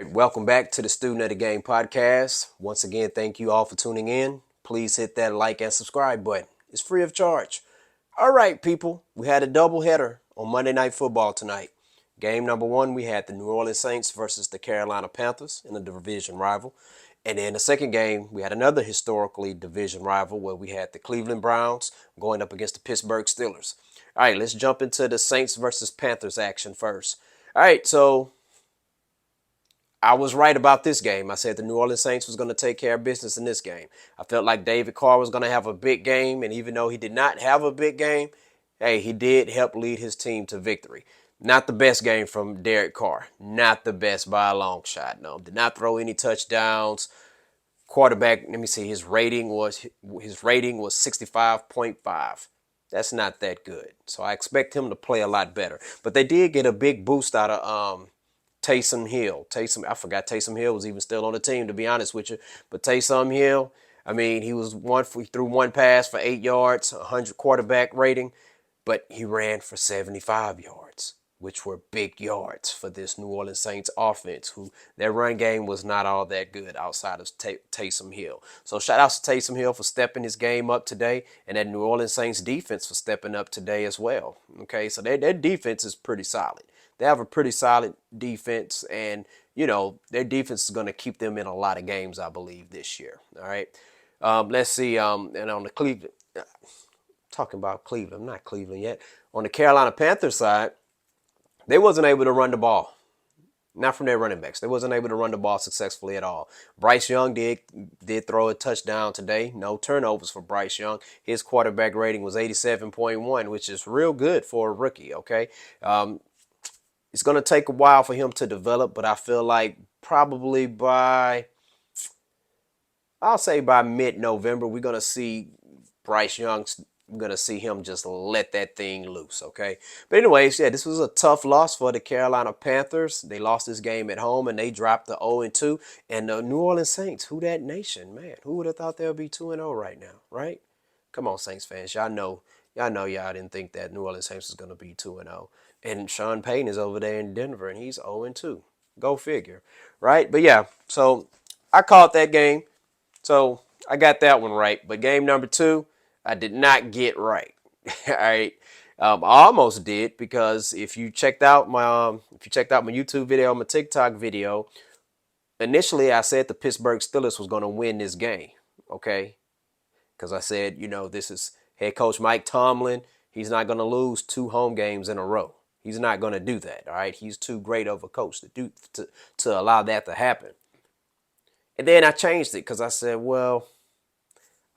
Welcome back to the Student of the Game podcast. Once again, thank you all for tuning in. Please hit that like and subscribe button. It's free of charge. All right, people, we had a doubleheader on Monday Night Football tonight. Game number one, we had the New Orleans Saints versus the Carolina Panthers in a division rival. And then the second game, we had another historically division rival where we had the Cleveland Browns going up against the Pittsburgh Steelers. All right, let's jump into the Saints versus Panthers action first. All right, so I was right about this game. I said the New Orleans Saints was going to take care of business in this game. I felt like David Carr was going to have a big game, and even though he did not have a big game, hey, he did help lead his team to victory. Not the best game from Derek Carr. Not the best by a long shot. No, did not throw any touchdowns. Quarterback, let me see, his rating was 65.5. That's not that good. So I expect him to play a lot better. But they did get a big boost out of Taysom Hill. I forgot Taysom Hill was even still on the team, to be honest with you. But Taysom Hill, I mean, he threw one pass for 8 yards, 100 quarterback rating, but he ran for 75 yards, which were big yards for this New Orleans Saints offense, who their run game was not all that good outside of Taysom Hill. So shout out to Taysom Hill for stepping his game up today, and that New Orleans Saints defense for stepping up today as well. Okay, so their defense is pretty solid. They have a pretty solid defense, and their defense is going to keep them in a lot of games, I believe, this year. All right, let's see. And on the Cleveland, talking about Cleveland, not Cleveland yet. On the Carolina Panthers side, they wasn't able to run the ball. Not from their running backs. They wasn't able to run the ball successfully at all. Bryce Young did throw a touchdown today. No turnovers for Bryce Young. His quarterback rating was 87.1, which is real good for a rookie. Okay. It's going to take a while for him to develop, but I feel like probably I'll say by mid-November, we're going to see Bryce Young. We're going to see him just let that thing loose, okay? But anyways, yeah, this was a tough loss for the Carolina Panthers. They lost this game at home, and they dropped the 0-2. And the New Orleans Saints, who that nation, man? Who would have thought they'll be 2-0 right now, right? Come on, Saints fans. Y'all didn't think that New Orleans Saints was going to be 2-0. And Sean Payton is over there in Denver, and he's 0-2. Go figure, right? But yeah, so I called that game. So I got that one right. But game number two, I did not get right. All right. I almost did, because if you checked out my YouTube video, my TikTok video, initially I said the Pittsburgh Steelers was going to win this game. Okay. Because I said, this is head coach Mike Tomlin. He's not going to lose 2 home games in a row. He's not going to do that. All right. He's too great of a coach to allow that to happen. And then I changed it because I said, well,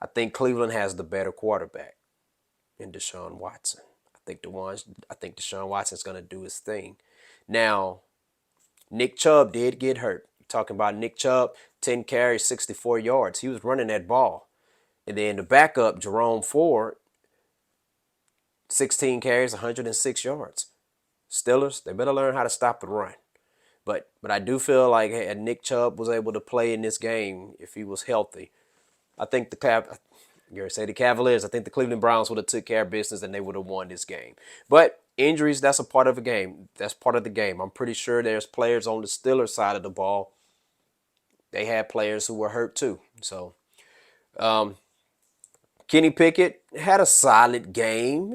I think Cleveland has the better quarterback in Deshaun Watson. I think Deshaun Watson's going to do his thing. Now, Nick Chubb did get hurt. You're talking about Nick Chubb, 10 carries, 64 yards. He was running that ball. And then the backup, Jerome Ford, 16 carries, 106 yards. Steelers, they better learn how to stop the run. But I do feel like had Nick Chubb was able to play in this game if he was healthy, I think the Cavaliers. I think the Cleveland Browns would have took care of business and they would have won this game. But injuries, that's a part of the game. That's part of the game. I'm pretty sure there's players on the Steelers side of the ball. They had players who were hurt too. So Kenny Pickett had a solid game.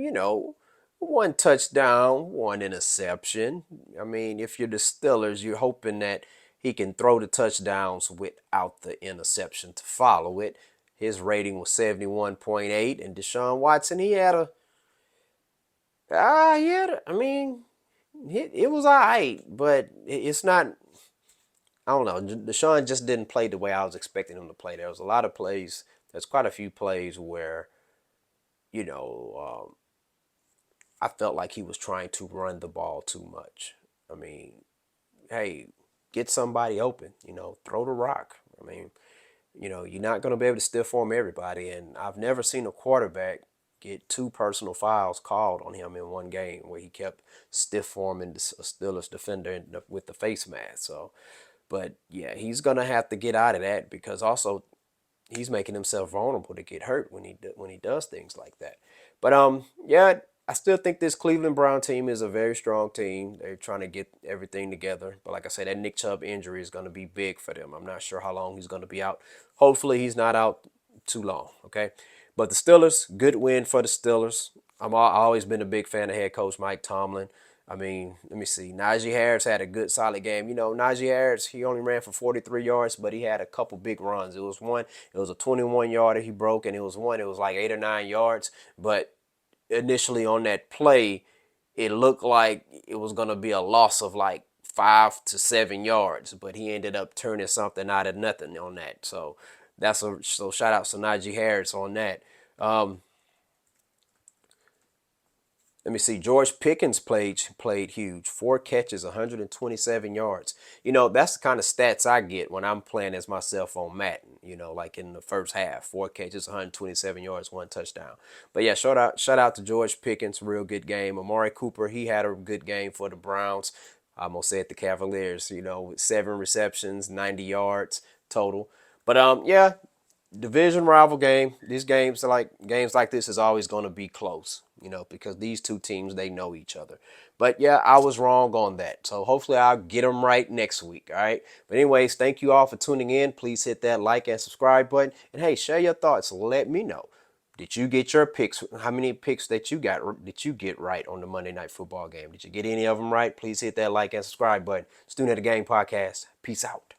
One touchdown, one interception. I mean, if you're the Steelers, you're hoping that he can throw the touchdowns without the interception to follow it. His rating was 71.8, and Deshaun Watson, I mean, it was all right, but it's not, I don't know. Deshaun just didn't play the way I was expecting him to play. There was a lot of plays, there's quite a few plays where, you know, I felt like he was trying to run the ball too much. I mean, hey, get somebody open, throw the rock. I mean, you're not going to be able to stiff arm everybody. And I've never seen a quarterback get 2 personal fouls called on him in one game where he kept stiff arming the Steelers defender with the face mask. So, but yeah, he's going to have to get out of that, because also he's making himself vulnerable to get hurt when he does things like that. But yeah, I still think this Cleveland Brown team is a very strong team. They're trying to get everything together. But like I said, that Nick Chubb injury is going to be big for them. I'm not sure how long he's going to be out. Hopefully, he's not out too long. Okay. But the Steelers, good win for the Steelers. I've always been a big fan of head coach Mike Tomlin. I mean, let me see. Najee Harris had a good, solid game. You know, Najee Harris, he only ran for 43 yards, but he had a couple big runs. It was a 21-yarder he broke, and it was like 8 or 9 yards. But initially on that play, it looked like it was going to be a loss of like 5 to 7 yards, but he ended up turning something out of nothing on that. So shout out to Najee Harris on that. Um, Let me see. George Pickens played huge. 4 catches, 127 yards. You know, that's the kind of stats I get when I'm playing as myself on Madden. You know, like in the first half, 4 catches, 127 yards, 1 touchdown. But yeah, shout out to George Pickens. Real good game. Amari Cooper, he had a good game for the Browns. I almost said the Cavaliers. You know, with 7 receptions, 90 yards total. But yeah, division rival game. These games like this is always going to be close, you know, because these two teams, they know each other. But yeah, I was wrong on that. So hopefully I'll get them right next week. All right. But anyways, thank you all for tuning in. Please hit that like and subscribe button. And hey, share your thoughts. Let me know. Did you get your picks? How many picks that you got? Did you get right on the Monday Night Football game? Did you get any of them right? Please hit that like and subscribe button. Student of the Game podcast. Peace out.